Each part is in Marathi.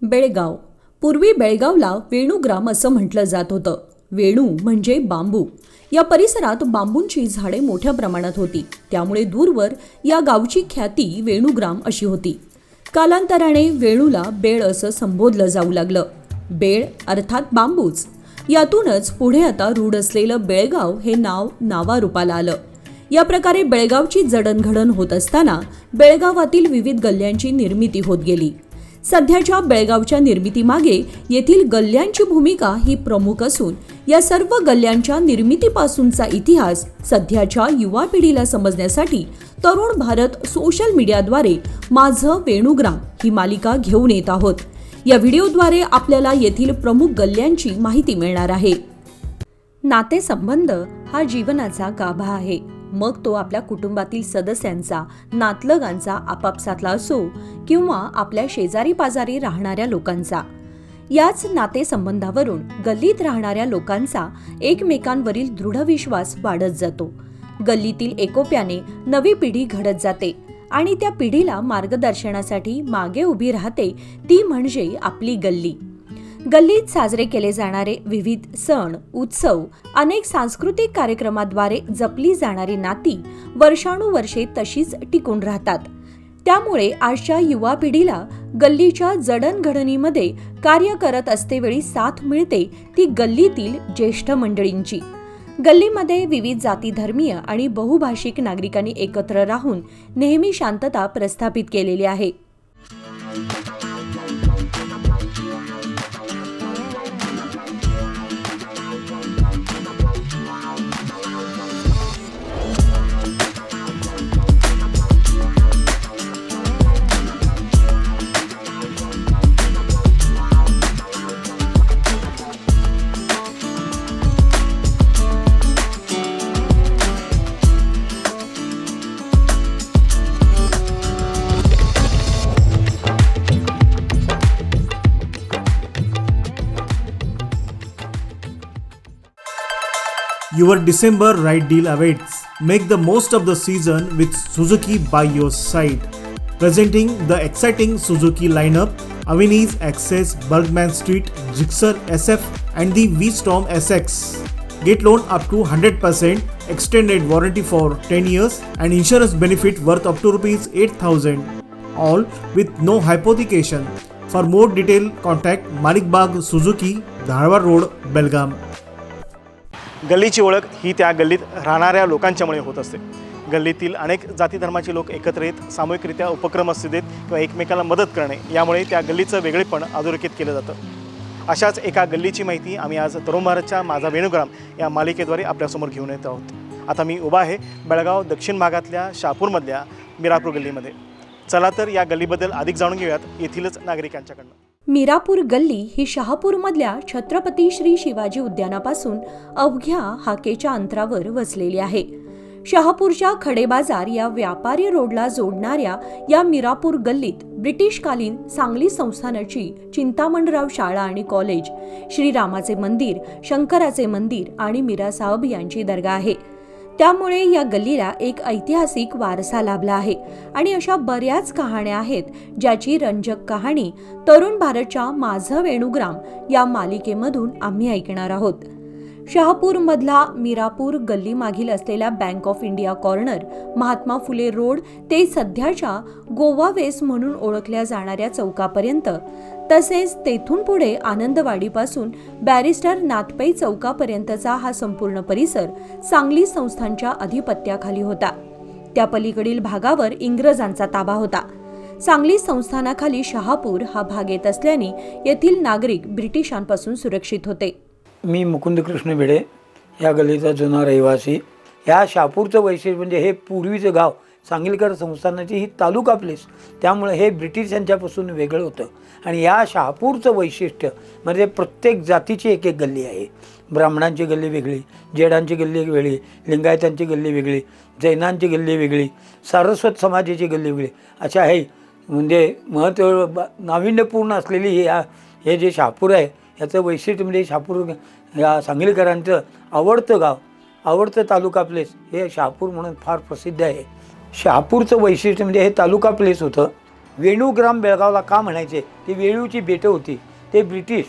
बेळगाव. पूर्वी बेळगावला वेणुग्राम असं म्हटलं जात होतं. वेणू म्हणजे बांबू. या परिसरात बांबूंची झाडे मोठ्या प्रमाणात होती. त्यामुळे दूरवर या गावची ख्याती वेणुग्राम अशी होती. कालांतराने वेणूला बेळ असं संबोधलं जाऊ लागलं. बेळ अर्थात बांबूच. यातूनच पुढे आता रूढ असलेलं बेळगाव हे नाव नावारूपाला आलं. या प्रकारे बेळगावची जडणघडण होत असताना बेळगावातील विविध गल्ल्यांची निर्मिती होत गेली. सध्याच्या बेळगावच्या निर्मितीमागे येथील गल्ल्यांची भूमिका ही प्रमुख असून या सर्व गल्ल्यांच्या निर्मितीपासूनचा इतिहास सध्याच्या युवा पिढीला समजण्यासाठी तरुण भारत सोशल मीडियाद्वारे माझं वेणुग्राम ही मालिका घेऊन येत आहोत. या व्हिडिओद्वारे आपल्याला येथील प्रमुख गल्ल्यांची माहिती मिळणार आहे. नातेसंबंध हा जीवनाचा गाभा आहे. मग तो आपल्या कुटुंबातील सदस्यांचा, नातलगांचा आपापसातला असो किंवा आपल्या शेजारी पाजारी राहणाऱ्या लोकांचा. याच नातेसंबंधावरून गल्लीत राहणाऱ्या लोकांचा एकमेकांवरील दृढ विश्वास वाढत जातो. गल्लीतील एकोप्याने नवी पिढी घडत जाते आणि त्या पिढीला मार्गदर्शनासाठी मागे उभी राहते ती म्हणजे आपली गल्ली. गल्लीत साजरे केले जाणारे विविध सण, उत्सव, अनेक सांस्कृतिक कार्यक्रमाद्वारे जपली जाणारी नाती वर्षानुवर्षे तशीच टिकून राहतात. त्यामुळे आजच्या युवा पिढीला गल्लीच्या जडणघडणीमध्ये कार्य करत असतेवेळी साथ मिळते ती गल्लीतील ज्येष्ठ मंडळींची. गल्लीमध्ये विविध जाती, धर्मीय आणि बहुभाषिक नागरिकांनी एकत्र राहून नेहमी शांतता प्रस्थापित केलेली आहे. Your December ride deal awaits. Make the most of the season with Suzuki by your side. Presenting the exciting Suzuki lineup: Aveni's Access, Bergman Street, Gixxer SF and the V-Storm SX. Get loan up to 100%, extended warranty for 10 years and insurance benefit worth up to rupees 8,000. All with no hypothecation. For more detail contact Manikbag Suzuki, Dharwad Road, Belgaum. गल्लीची ओळख ही त्या गल्लीत राहणाऱ्या लोकांच्यामुळे होत असते. गल्लीतील अनेक जाती धर्माचे लोक एकत्र येत सामूहिकरित्या उपक्रम असू देत किंवा एकमेकाला मदत करणे यामुळे त्या गल्लीचं वेगळेपण अधोरेखित केलं जातं. अशाच एका गल्लीची माहिती आम्ही आज तरुण भारतच्या माझा वेणुग्राम या मालिकेद्वारे आपल्यासमोर घेऊन येत आहोत. आता मी उभा आहे बेळगाव दक्षिण भागातल्या शहापूरमधल्या मिरापूर गल्लीमध्ये. चला तर या गल्लीबद्दल अधिक जाणून घेऊयात येथीलच नागरिकांच्याकडनं. मिरापूर गल्ली ही शहापूरमधल्या छत्रपती श्री शिवाजी उद्यानापासून अवघ्या हाकेच्या अंतरावर वसलेली आहे. शहापूरच्या खडेबाजार या व्यापारी रोडला जोडणाऱ्या या मिरापूर गल्लीत ब्रिटिशकालीन सांगली संस्थानाची चिंतामणराव शाळा आणि कॉलेज, श्रीरामाचे मंदिर, शंकराचे मंदिर आणि मीरासाहेब यांची दर्गा आहे. त्यामुळे या गल्लीला एक ऐतिहासिक वारसा लाभला आहे आणि अशा बऱ्याच कहाण्या आहेत ज्याची रंजक कहाणी तरुण भारतच्या माझं वेणुग्राम या मालिकेमधून आम्ही ऐकणार आहोत. शहापूरमधला मिरापूर गल्ली मागील असलेल्या bank of India corner, Mahatma Phule road ते सध्याच्या गोवा वेस्ट म्हणून ओळखल्या जाणाऱ्या चौकापर्यंत, तसेच तेथून पुढे आनंदवाडीपासून बॅरिस्टर नाथपै चौकापर्यंतचा हा संपूर्ण परिसर सांगली संस्थानच्या अधिपत्याखाली होता. त्या पलीकडील भागावर इंग्रजांचा ताबा होता. सांगली संस्थानाखाली शहापूर हा भाग येत असल्याने येथील नागरिक ब्रिटिशांपासून सुरक्षित होते. मी मुकुंद कृष्ण भिडे, या गल्लीचा जुना रहिवासी. ह्या शहापूरचं वैशिष्ट्य म्हणजे हे पूर्वीचं गाव सांगलीकर संस्थानाची ही तालुका प्लेस, त्यामुळे हे ब्रिटिशांच्यापासून वेगळं होतं. आणि या शहापूरचं वैशिष्ट्य म्हणजे प्रत्येक जातीची एक एक गल्ली आहे. ब्राह्मणांची गल्ली वेगळी, जेडांची गल्ली वेगळी, लिंगायतांची गल्ली वेगळी, जैनांची गल्ली वेगळी, सारस्वत समाजाची गल्ली वेगळी, अशा आहे. म्हणजे महत्त्व नाविन्यपूर्ण असलेली हे जे शहापूर आहे याचं वैशिष्ट्य म्हणजे शहापूर या सांगलीकरांचं आवडतं गाव, आवडतं तालुका प्लेस हे शहापूर म्हणून फार प्रसिद्ध आहे. शहापूरचं वैशिष्ट्य म्हणजे हे तालुका प्लेस होतं वेणूग्राम बेळगावला का म्हणायचे, ती वेळूची बेटं होती, ते ब्रिटिश,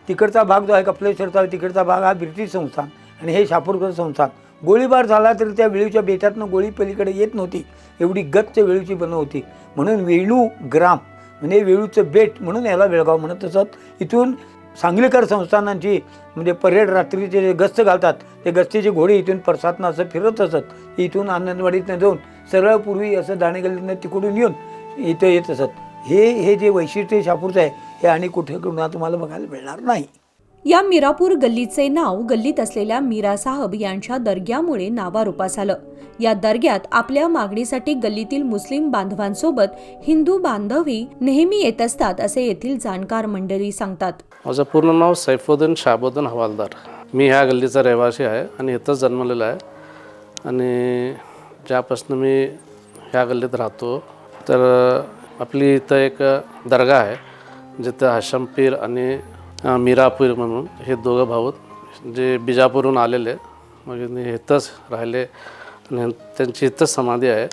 तिकडचा भाग जो आहे कपलेश्वरचा तिकडचा भाग हा ब्रिटिश संस्थान आणि हे शापूरकर संस्थान. गोळीबार झाला तरी त्या वेळूच्या बेटातनं गोळी पलीकडे येत नव्हती, एवढी गच्च वेळूची बनव होती. म्हणून वेणूग्राम म्हणजे वेळूचं बेट म्हणून याला बेळगाव म्हणत असत. इथून सांगलीकर संस्थानांची म्हणजे परेड रात्रीचे जे गस्त घालतात ते गस्तीचे घोडे इथून परसातनं असं फिरत असत. इथून आनंदवाडीतनं जाऊन सरळ पूर्वी असं दाणेगल्लीतनं तिकडून येऊन इथं येत असत. हे जे वैशिष्ट्य शापूरचं आहे हे आणि कुठे कुणा तुम्हाला बघायला मिळणार नाही. या मीरापूर गल्लीचे नाव गल्लीत असलेल्या मीरा साहब यांच्या दर्ग्यामुळे नावारूपास आलं. या दर्ग्यात आपल्या मागणीसाठी गल्लीतील मुस्लिम बांधवांसोबत हिंदू बांधवही नेहमी येत असतात असे येथील जाणकार मंडळी सांगतात. माझं पूर्ण नाव सैफुद्दीन शाहबुद्दीन हवालदार. मी ह्या गल्लीचा रहिवासी आहे आणि इथंच जन्मलेला आहे. आणि ज्यापासून मी ह्या गल्लीत राहतो तर आपली इथं एक दर्गा आहे जिथं हशम पीर आणि मीरापीर म्हणून हे दोघं भाऊ जे बिजापूरहून आलेले मग इथंच राहिले आणि त्यांची इथंच समाधी आहे.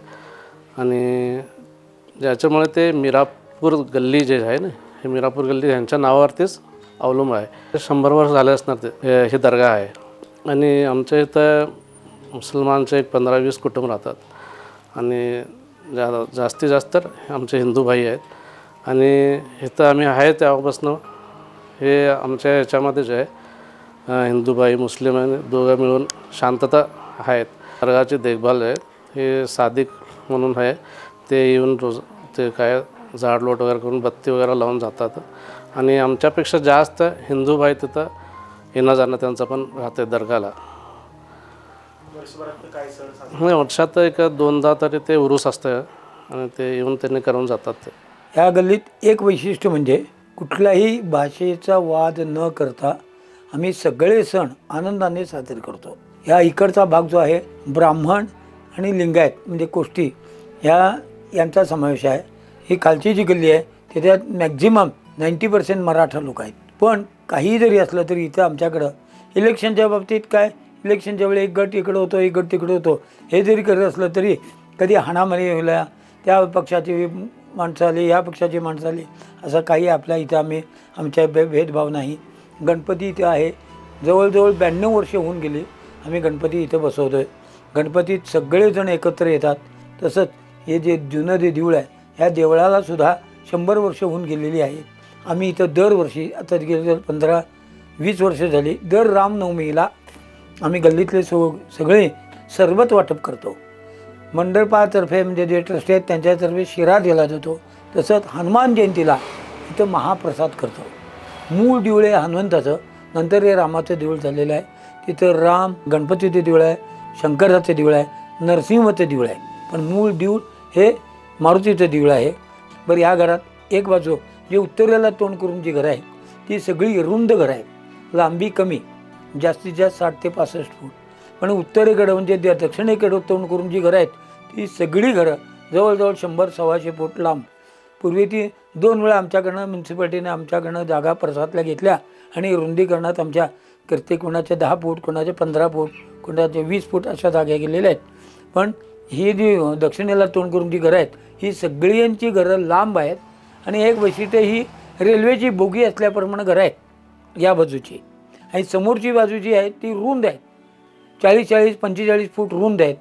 आणि ज्याच्यामुळे ते मीरापूर गल्ली जे आहे ना हे मीरापूर गल्ली ह्यांच्या नावावरतीच अवलंबून आहे. 100 वर्ष झाले असणार ते ही दर्गा आहे. आणि आमच्या इथं मुसलमानचे एक 15-20 कुटुंब राहतात आणि जास्तीत जास्त तर आमचे हिंदू भाई आहेत. आणि इथं आम्ही आहे तेव्हापासून हे आमच्या ह्याच्यामध्ये जे आहे हिंदू भाई मुस्लिम आणि दोघं मिळून शांतता आहेत. दर्गाची देखभाल आहे हे सादिक म्हणून आहे, ते येऊन रोज ते काय झाड लोट वगैरे करून बत्ती वगैरे लावून जातात. आणि आमच्यापेक्षा जास्त हिंदू भाई तिथं येणं जाणं त्यांचं पण राहते दर्गाला. नाही वर्षात एक 2दा तरी ते उरूस असतं आणि ते येऊन त्यांनी करून जातात. ते ह्या गल्लीत एक वैशिष्ट्य म्हणजे कुठल्याही भाषेचा वाद न करता आम्ही सगळे सण आनंदाने साजरे करतो. ह्या इकडचा भाग जो आहे ब्राह्मण आणि लिंगायत म्हणजे कोष्टी यांचा समावेश आहे. ही खालची जी गल्ली आहे त्याच्यात मॅक्झिमम 90% मराठा लोक आहेत. पण काही जरी असलं तरी इथं आमच्याकडं इलेक्शनच्या बाबतीत काय, इलेक्शनच्या वेळी एक गट इकडं होतो एक गट तिकडं होतो, हे जरी करत असलं तरी कधी हाणामारी होल्या, त्या पक्षाची माणसं आली या पक्षाची माणसं आली असं काही आपल्या इथं आमच्या भेदभाव नाही. गणपती इथं आहे, जवळजवळ 92 वर्ष होऊन गेली आम्ही गणपती इथं बसवतो आहे. गणपतीत सगळेजण एकत्र येतात. तसंच हे जे जुनं जे देऊळ आहे ह्या देवळालासुद्धा 100 वर्ष होऊन गेलेली आहेत. आम्ही इथं दरवर्षी आता गेले 15-20 वर्ष झाली दर रामनवमीला आम्ही गल्लीतले सगळे सरबत वाटप करतो. मंडळपातर्फे म्हणजे जे ट्रस्टी आहेत त्यांच्यातर्फे शिरा दिला जातो. तसंच हनुमान जयंतीला इथं महाप्रसाद करतो. मूळ देऊळ आहे हनुमंताचं, नंतर हे रामाचं देऊळ झालेलं आहे. तिथं राम गणपतीचं देऊळ आहे, शंकराचं देऊळ आहे, नरसिंहाचं देऊळ आहे, पण मूळ देऊळ हे मारुतीचं देऊळ आहे. बरं या घरात एक बाजू जे उत्तरेला तोंड करून जी घरं आहेत ती सगळी रुंद घरं आहेत, लांबी कमी, जास्तीत जास्त 60 ते 65 फूट. पण उत्तरेकडं म्हणजे दक्षिणेकडं तोंड करून जी घरं आहेत ती सगळी घरं जवळजवळ 100-125 फूट लांब. पूर्वी ती 2 वेळा आमच्याकडनं म्युन्सिपाल्टीने आमच्याकडनं जागा प्रसादला घेतल्या आणि रुंदीकरणात आमच्या करते कोणाचे 10 फूट, कोणाचे 15 फूट, कोणाचे 20 फूट अशा जागा गेलेल्या आहेत. पण ही जी दक्षिणेला तोंड करून जी घरं आहेत ही सगळ्यांची घरं लांब आहेत. आणि एक वैशिष्ट्य ही रेल्वेची बोगी असल्याप्रमाणे घरं आहेत या बाजूची, आणि समोरची बाजू जी आहे ती रुंद आहे, 40-45 फूट रुंद आहेत.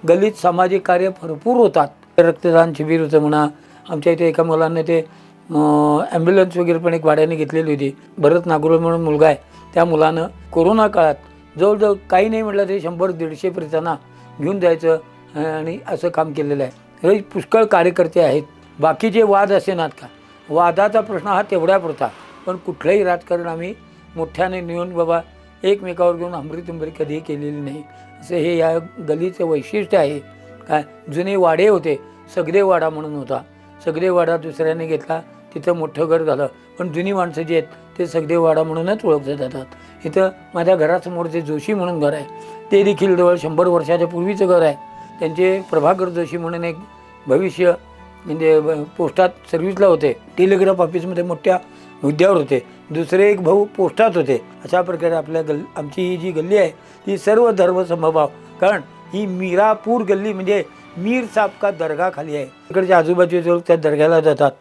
गल्लीत सामाजिक कार्य भरपूर होतात. रक्तदान शिबिर होतं म्हणा, आमच्या इथे एका मुलांना ते ॲम्ब्युलन्स वगैरे पण एक भाड्याने घेतलेली होती. भरत नागुरे म्हणून मुलगा आहे, त्या मुलानं कोरोना काळात जवळजवळ काही नाही म्हटलं तरी 100-150 प्रेतांना घेऊन जायचं आणि असं काम केलेलं आहे. हे पुष्कळ कार्यकर्ते आहेत. बाकीचे वाद असे नात का, वादाचा प्रश्न हा तेवढ्यापुरता, पण कुठलंही राजकारण आम्ही मोठ्याने नेऊन बाबा एकमेकावर घेऊन हमरी कधीही केलेली नाही. असं हे या गलीचं वैशिष्ट्य आहे. काय जुने वाडे होते, सगदे वाडा म्हणून होता, सगदे वाडा दुसऱ्याने घेतला, तिथं मोठं घर झालं. पण जुनी माणसं जी आहेत ते सगदे वाडा म्हणूनच ओळखले जातात. इथं माझ्या घरासमोर जे जोशी म्हणून घर आहे ते देखील जवळ 100 वर्षाच्या पूर्वीचं घर आहे. त्यांचे प्रभाकर जोशी म्हणून एक भविष्य म्हणजे पोस्टात सर्व्हिसला होते, टेलिग्राफ ऑफिसमध्ये मोठ्या हुद्द्यावर होते. दुसरे एक भाऊ पोस्टात होते. अशा प्रकारे आपल्या आमची ही जी गल्ली आहे ती सर्व धर्म समभाव, कारण ही मीरापूर गल्ली म्हणजे मीर साहब का दर्गा खाली आहे. इकडच्या आजूबाजूचे लोक त्या दर्ग्याला जातात.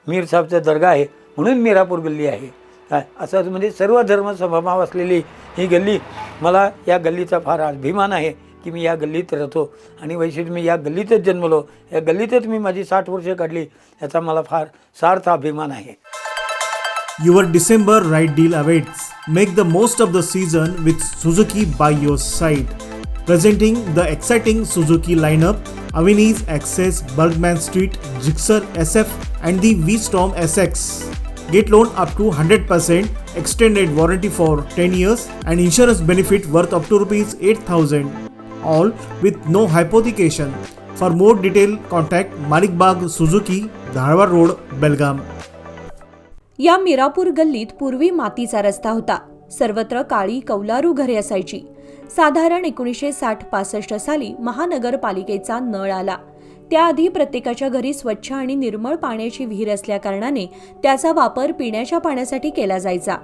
मीर साहबचा दर्गा आहे म्हणून मीरापूर गल्ली आहे. काय असं म्हणजे सर्व धर्म समभाव असलेली ही गल्ली. मला या गल्लीचा फार अभिमान आहे की मी या गल्लीत राहतो आणि वैशिष्ट्य मी या गल्लीतच जन्मलो, या गल्लीतच मी माझी 60 वर्षे काढली, याचा मला फार सार्थ अभिमान आहे. Your December right deal awaits. Make the most of the season with Suzuki by your side. Presenting the exciting Suzuki lineup, Aveni's Access, Bergman Street, Gixxer SF and the V-Storm SX. Get loan up to 100%, extended warranty for 10 years and insurance benefit worth up to rupees 8,000. All with no hypothecation. For more detail, contact Malik Bagh Suzuki, Dharwad Road, Belgaum. या मीरापूर गल्लीत पूर्वी मातीचा रस्ता होता. सर्वत्र काळी कौलारू घरे असायची. साधारण 1960-65 साली महानगरपालिकेचा नळ आला. त्याआधी प्रत्येकाच्या घरी स्वच्छ आणि निर्मळ पाण्याची विहीर असल्याकारणाने त्याचा वापर पिण्याच्या पाण्यासाठी केला जायचा.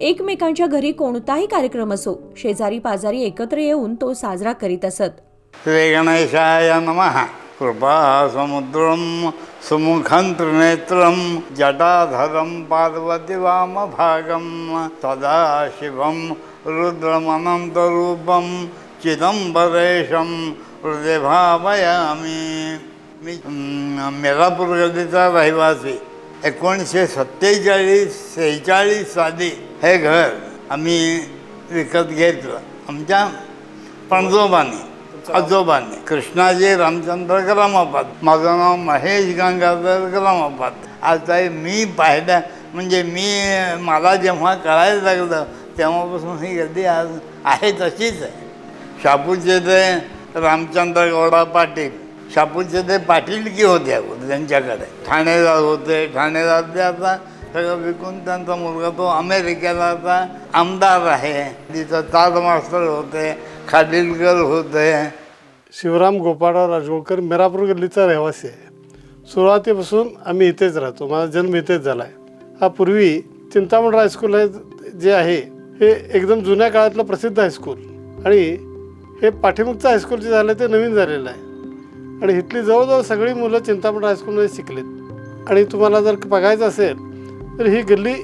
एकमेकांच्या घरी कोणताही कार्यक्रम असो, शेजारी पाजारी एकत्र येऊन तो साजरा करीत असत. श्री गणेशाय नमः. कृपा समुद्रम सुमुखं त्रिनेत्रं जटाधरं पार्वती वामभागं सदाशिवं रुद्रमनन्तरूपं चिदंबरेशं हृदय भावयामि. मी मीरापूर गल्लीचा रहिवासी. 1947-46 साली हे घर आम्ही विकत घेतलं आमच्या पणजोबांनी आजोबांनी. कृष्णाजी रामचंद्र ग्रामोपात. माझं नाव महेश गंगाधर ग्रामोपात. आता मी पाहिलं म्हणजे मला जेव्हा कळायला लागलं तेव्हापासून ही गल्ली आज आहे तशीच आहे. शापूरचे ते रामचंद्र गौडा पाटील, शापूरचे ते पाटील की होते अगोदर त्यांच्याकडे. ठाणेदार होते. ठाणेदार आता सगळं विकून त्यांचा मुलगा तो अमेरिकेला आता आमदार आहे. तिथं ताज मास्तर होते, खाडिलकर होते. शिवराम गोपाळराव राजगोळकर मीरापूर गल्लीचा रहिवासी आहे. सुरुवातीपासून आम्ही इथेच राहतो. माझा जन्म इथेच झाला आहे. हा पूर्वी चिंतामण हायस्कूल आहे जे आहे हे एकदम जुन्या काळातलं प्रसिद्ध हायस्कूल आणि हे पाठीमागचं हायस्कूल जे झालं ते नवीन झालेलं आहे आणि इथली जवळजवळ सगळी मुलं चिंतामण हायस्कूलमध्ये शिकलेत. आणि तुम्हाला जर बघायचं असेल तर ही गल्ली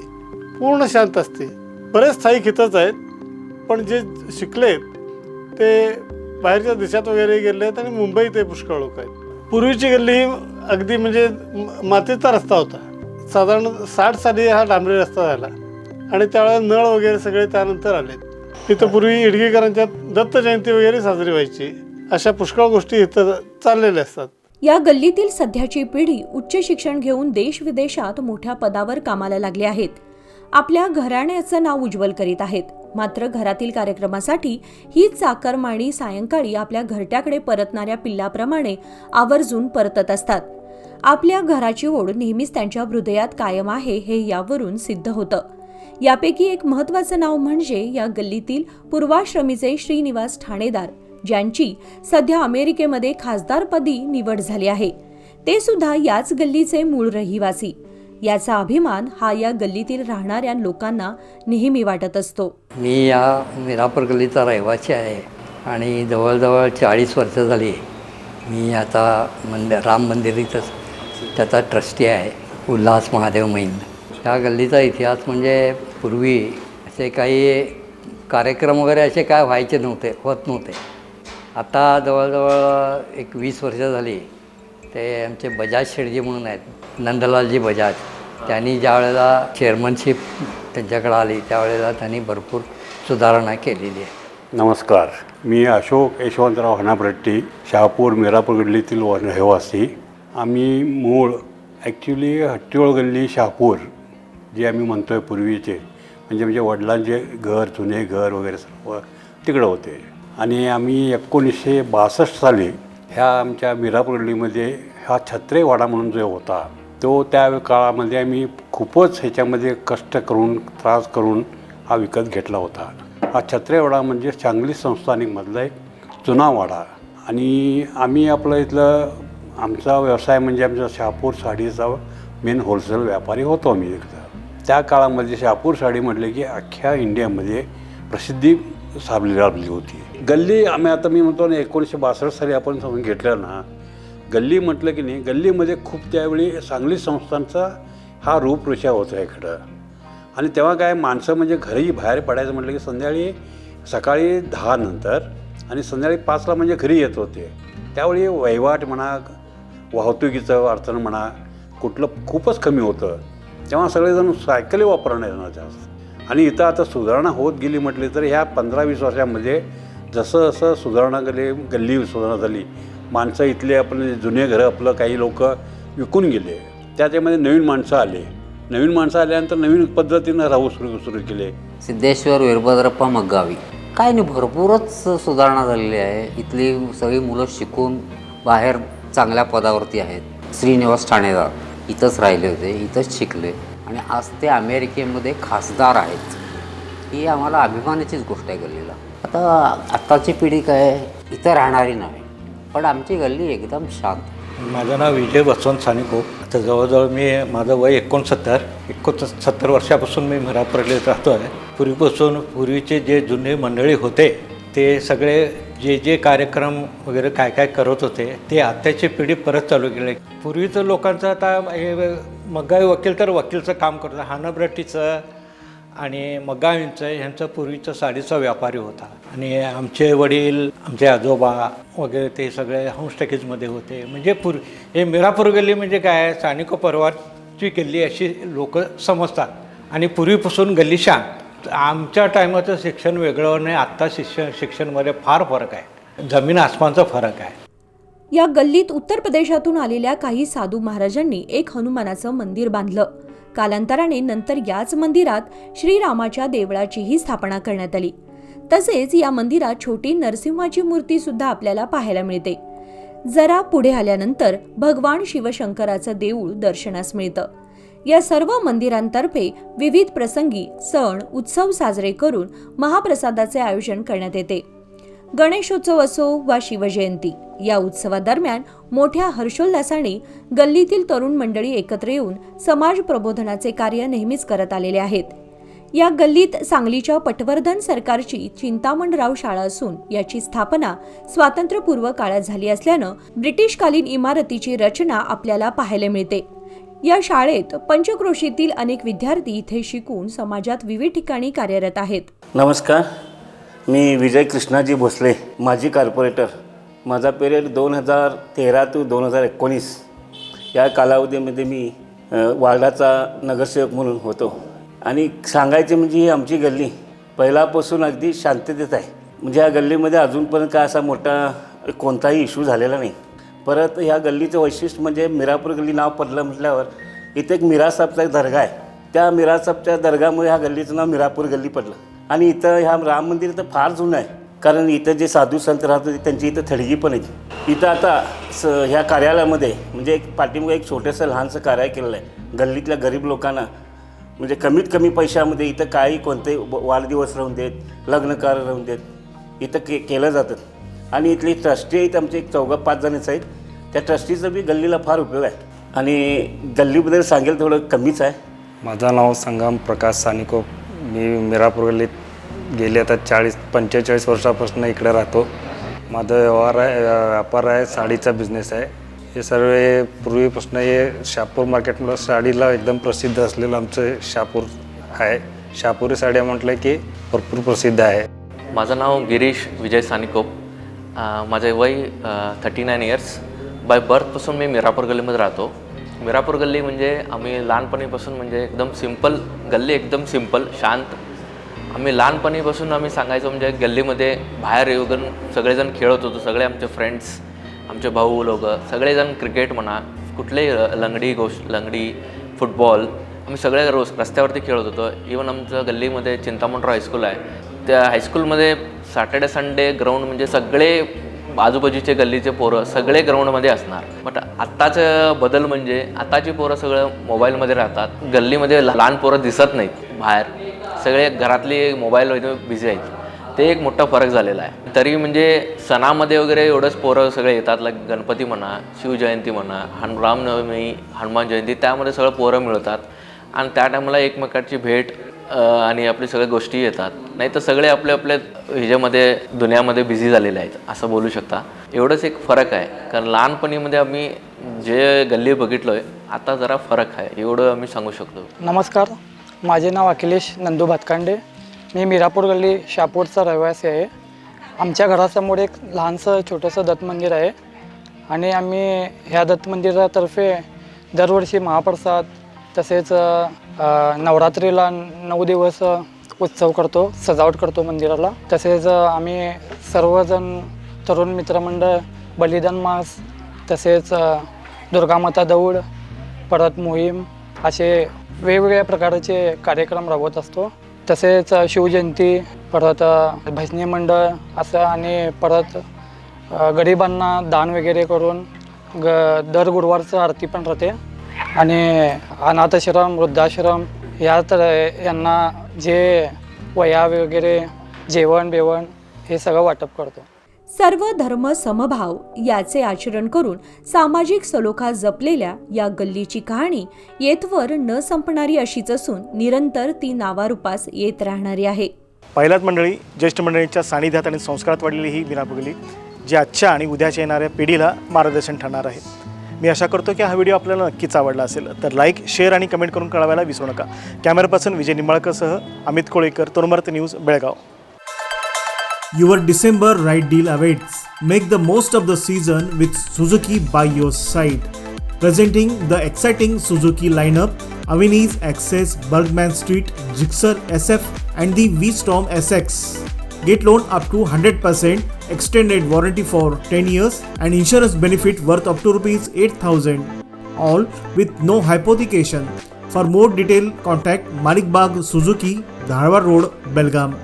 पूर्ण शांत असते. बरेच स्थायिक इथंच आहेत पण जे शिकलेत ते बाहेरच्या देशात वगैरे गेले आहेत आणि मुंबईत ते पुष्कळ लोक आहेत. पूर्वीची गल्ली ही अगदी म्हणजे मातीचा रस्ता होता. साधारण 60 साली हा डांबरी रस्ता झाला आणि त्यावेळेला नळ वगैरे सगळे त्यानंतर आलेत. इथं पूर्वी इडगीकरांच्या दत्त जयंती वगैरे साजरी व्हायची. अशा पुष्कळ गोष्टी इथं चाललेल्या असतात. या गल्लीतील सध्याची पिढी उच्च शिक्षण घेऊन देश विदेशात मोठ्या पदावर कामाला लागली आहेत. आपल्या घराण्याचं नाव उज्ज्वल करीत आहेत. मात्र घरातील कार्यक्रमासाठी ही चाकरमानी सायंकाळी आपल्या घरट्याकडे परतणाऱ्या पिल्लाप्रमाणे आवर्जून परतत असतात. आपल्या घराची ओढ नेहमीच त्यांच्या हृदयात कायम आहे हे यावरून सिद्ध होतं. यापैकी एक महत्त्वाचं नाव म्हणजे या गल्लीतील पूर्वाश्रमीचे श्रीनिवास ठाणेदार, ज्यांची सध्या अमेरिकेमध्ये खासदारपदी निवड झाली आहे. ते सुद्धा याच गल्लीचे मूळ रहिवासी. याचा अभिमान हा या गल्लीतील राहणाऱ्या लोकांना नेहमी वाटत असतो. मी या मीरापूर गल्लीचा रहिवासी आहे आणि जवळजवळ 40 वर्ष झाली मी आता राम मंदिर इथंच त्याचा ट्रस्टी आहे. उल्हास महादेव मैन. ह्या गल्लीचा इतिहास म्हणजे पूर्वी असे काही कार्यक्रम वगैरे असे काय होत नव्हते. आता जवळजवळ 20 वर्ष झाली ते आमचे बजाज शेठजी म्हणून आहेत, नंदलालजी बजाज. त्यांनी ज्या वेळेला चेअरमनशिप त्यांच्याकडे आली त्यावेळेला त्यांनी भरपूर सुधारणा केलेली आहे. नमस्कार, मी अशोक यशवंतराव हनापरट्टी, शहापूर मीरापूर गल्लीतील रहिवासी. आम्ही मूळ ॲक्च्युली हट्टीओळ गल्ली शहापूर जे आम्ही म्हणतो आहे पूर्वीचे म्हणजे वडिलांचे घर, जुने घर वगैरे सर्व तिकडं होते. आणि आम्ही 1962 साली ह्या आमच्या मीरापूर गल्लीमध्ये हा छत्रेवाडा म्हणून जो होता तो त्या काळामध्ये आम्ही खूपच ह्याच्यामध्ये कष्ट करून त्रास करून हा विकत घेतला होता. हा छत्रेवाडा म्हणजे सांगली संस्थानिकमधला एक जुना वाडा. आणि आम्ही आपलं इथलं आमचा व्यवसाय म्हणजे आमचा शहापूर साडीचा मेन होलसेल व्यापारी होतो आम्ही एकदा. त्या काळामध्ये शहापूर साडी म्हटले की अख्ख्या इंडियामध्ये प्रसिद्धी लाभली होती. गल्ली मी म्हणतो ना 1962 साली आपण समजून घेतलं ना गल्ली म्हटलं की नाही, गल्लीमध्ये खूप त्यावेळी सांगली संस्थांचा हा रूपरेषा होता इकडं. आणि तेव्हा काय माणसं म्हणजे घरी बाहेर पडायचं म्हटलं की सकाळी 10 नंतर आणि संध्याकाळी 5ला म्हणजे घरी येत होते. त्यावेळी वहिवाट म्हणा, वाहतुकीचं अडचण म्हणा, कुठलं खूपच कमी होतं. तेव्हा सगळेजण सायकली वापरणार जास्त. आणि इथं आता सुधारणा होत गेली म्हटली तर ह्या 15-20 वर्षामध्ये जसं जसं सुधारणा गल्ली सुधारणा झाली, माणसं इथले आपण जुने घरं आपलं काही लोक विकून गेले, त्याच्यामध्ये नवीन माणसं आल्यानंतर नवीन पद्धतीनं राहू सुरू केले. सिद्धेश्वर वीरभद्रप्पा मग्गावी काय नाही, भरपूरच सुधारणा झालेली आहे. इथली सगळी मुलं शिकून बाहेर चांगल्या पदावरती आहेत. श्रीनिवास ठाणेदार इथंच राहिले होते, इथंच शिकले आणि आज ते अमेरिकेमध्ये खासदार आहेत. ही आम्हाला अभिमानाचीच गोष्ट आहे गल्लीला. आत्ताची पिढी काय इथं राहणारी नाही, पण आमची गल्ली एकदम शांत. माझं नाव विजय बसवंत सानिको. आता जवळजवळ माझं वय 69 वर्षापासून मी मिरापूरगल्लीत राहतो आहे. पूर्वीचे जे जुने मंडळी होते ते सगळे जे कार्यक्रम वगैरे काय करत होते ते आत्ताची पिढी परत चालू केली. पूर्वीचं लोकांचं आता हे मग्गावी वकील तर वकीलचं काम करतं, हानब्रट्टीचं आणि मग्गावींचं ह्यांचं पूर्वीचं साडीचा व्यापारी होता. आणि आमचे वडील, आमचे आजोबा वगैरे ते सगळे होमस्टेकीजमध्ये होते. म्हणजे हे मिरापूर गल्ली म्हणजे काय, सानिको परिवारची गल्ली अशी लोक समजतात. आणि पूर्वीपासून गल्ली शांत. आमच्या टायमाचं शिक्षण वेगळं नाही, आत्ता शिक्षणमध्ये फार फरक आहे, जमीन आसमानचा फरक आहे. या गल्लीत उत्तर प्रदेशातून आलेल्या काही साधू महाराजांनी एक हनुमानाचं मंदिर बांधलं. कालांतराने नंतर याच मंदिरात श्रीरामाच्या देवळाचीही स्थापना करण्यात आली. तसेच या मंदिरात छोटी नरसिंहाची मूर्ती सुद्धा आपल्याला पाहायला मिळते. जरा पुढे आल्यानंतर भगवान शिवशंकराचं देऊळ दर्शनास मिळतं. या सर्व मंदिरांतर्फे विविध प्रसंगी सण उत्सव साजरे करून महाप्रसादाचे आयोजन करण्यात येते. गणेशोत्सव असो वा शिवजयंती, या उत्सवादरम्यान मोठ्या हर्षोल्लासाने गल्लीतील तरुण मंडळी एकत्र येऊन समाज प्रबोधनाचे कार्य नेहमीच करत आलेले आहेत. या गल्लीत सांगलीच्या पटवर्धन सरकारची चिंतामणराव शाळा असून याची स्थापना स्वातंत्र्यपूर्व काळात झाली असल्यानं ब्रिटिशकालीन इमारतीची रचना आपल्याला पाहायला मिळते. या शाळेत पंचक्रोशीतील अनेक विद्यार्थी इथे शिकून समाजात विविध ठिकाणी कार्यरत आहेत. नमस्कार, मी विजय कृष्णाजी भोसले, माजी कॉर्पोरेटर. माझा पिरियड 2013 ते 2019 या कालावधीमध्ये मी वार्डाचा नगरसेवक म्हणून होतो. आणि सांगायचे म्हणजे ही आमची गल्ली पहिल्यापासून अगदी शांततेत आहे. म्हणजे या गल्लीमध्ये अजूनपर्यंत काय असा मोठा कोणताही इश्यू झालेला नाही. परत ह्या गल्लीचं वैशिष्ट्य म्हणजे मिरापूर गल्ली नाव पडलं म्हटल्यावर इथे एक मिरासाहेबचा एक दर्गा आहे. त्या मिरासाहेबच्या दर्गामुळे ह्या गल्लीचं नाव मिरापूर गल्ली पडलं. आणि इथं ह्या राम मंदिर तर फार जुनं आहे, कारण इथं जे साधू संत राहत होते त्यांची इथं थडगी पण आहे. इथं आता ह्या कार्यालयामध्ये म्हणजे एक पाठीमागे एक छोटंसं लहानसं कार्य केलेलं आहे. गल्लीतल्या गरीब लोकांना म्हणजे कमीत कमी पैशामध्ये इथं काही कोणते वाढदिवस राहून देत, लग्नकार्य राहून देत, इथं केलं जातं. आणि इथली ट्रस्टी आहेत आमचे एक 4-5 जणच आहेत. त्या ट्रस्टीचा बी गल्लीला फार उपयोग आहे. आणि गल्लीबद्दल सांगेल थोडं कमीच आहे. माझं नाव संगम प्रकाश सानिको. मी मिरापूर गल्लीत गेले आता 40-45 वर्षापासून इकडे राहतो. माझं व्यापार आहे, साडीचा बिझनेस आहे. हे सर्व पूर्वीपासून हे शहापूर मार्केटमध्ये साडीला एकदम प्रसिद्ध असलेलं आमचं शहापूर आहे. शहापुरी साड्या म्हटलं की भरपूर प्रसिद्ध आहे. माझं नाव गिरीश विजय सानिकोप. माझे वय 39 इयर्स. बाय बर्थपासून मी मिरापूर गल्लीमध्ये राहतो. मिरापूर गल्ली म्हणजे आम्ही लहानपणीपासून म्हणजे एकदम सिंपल गल्ली, एकदम सिंपल शांत. आम्ही लहानपणीपासून आम्ही सांगायचं म्हणजे गल्लीमध्ये बाहेर येऊन सगळेजण खेळत होतो. सगळे आमचे फ्रेंड्स, आमचे भाऊ लोक सगळेजण क्रिकेट म्हणा, कुठलेही लंगडी, फुटबॉल आम्ही सगळे रोज रस्त्यावरती खेळत होतो. इवन आमचं गल्लीमध्ये चिंतामणराव हायस्कूल आहे. त्या हायस्कूलमध्ये सॅटर्डे संडे ग्राउंड म्हणजे सगळे आजूबाजूचे गल्लीचे पोरं सगळे ग्राउंडमध्ये असणार. बट आत्ताचं बदल म्हणजे आताची पोरं सगळं मोबाईलमध्ये राहतात. गल्लीमध्ये लहान पोरं दिसत नाहीत बाहेर, सगळे घरातली मोबाईलमध्ये बिझी आहेत. ते एक मोठा फरक झालेला आहे. तरी म्हणजे सणामध्ये वगैरे एवढंच पोरं सगळे येतात. लाईक गणपती म्हणा, शिवजयंती म्हणा, रामनवमी, हनुमान जयंती, त्यामध्ये सगळं पोरं मिळतात आणि त्या टायमाला एकमेकांची भेट आणि आपली सगळ्या गोष्टी येतात. नाही तर सगळे आपल्या आपल्या ह्याच्यामध्ये दुनियामध्ये बिझी झालेले आहेत असं बोलू शकता. एवढंच एक फरक आहे, कारण लहानपणीमध्ये आम्ही जे गल्ली बघितलो आहे आता जरा फरक आहे, एवढं आम्ही सांगू शकतो. नमस्कार, माझे नाव अखिलेश नंदू भातकांडे. मी मिरापूर गल्ली शहापूरचा रहिवासी आहे. आमच्या घरासमोर एक लहानसं छोटंसं दत्त मंदिर आहे आणि आम्ही ह्या दत्त मंदिरातर्फे दरवर्षी महाप्रसाद तसेच नवरात्रीला 9 दिवस उत्सव करतो, सजावट करतो मंदिराला. तसेच आम्ही सर्वजण तरुण मित्रमंडळ बलिदान मास तसेच दुर्गामाता दौड परत मोहीम असे वेगवेगळ्या प्रकारचे कार्यक्रम राबवत असतो. तसेच शिवजयंती परत भजनी मंडळ असं आणि परत गरिबांना दान वगैरे करून दर गुरुवारचं आरती पण राहते आणि अनाथाश्रम वृद्धाश्रम यांना जे वया वगैरे जेवण बेवण हे सगळं वाटप करतो. सर्व धर्म समभाव याचे आचरण करून सामाजिक सलोखा जपलेल्या या गल्लीची कहाणी येथवर न संपणारी अशीच असून निरंतर ती नावारूपास येत राहणारी आहे. पहिल्याच मंडळी, ज्येष्ठ मंडळींच्या सानिध्यात आणि संस्कारात वाढलेली ही मिरापूर गल्ली जी आजच्या आणि उद्याच्या येणाऱ्या पिढीला मार्गदर्शन ठरणार आहे. मी आशा करतो की हा व्हिडिओ आपल्याला नक्कीच आवडला असेल, तर लाईक, शेअर आणि कमेंट करून कळवायला विसरू नका. कॅमेरा पर्सन विजय निंबाळकरसह अमित कोळेकर, तोरमर्त news, Belgaum. Your December ride deal awaits. Make the most of the season with Suzuki by your side. Presenting the exciting Suzuki lineup: Avenir, Access, Bergman Street, Gixxer SF and the V-Storm SX. Get loan up to 100%, extended warranty for 10 years and insurance benefit worth up to ₹8,000. All with no hypothecation. For more detail, contact Manikbag Suzuki, Dharwad Road, Belgaum.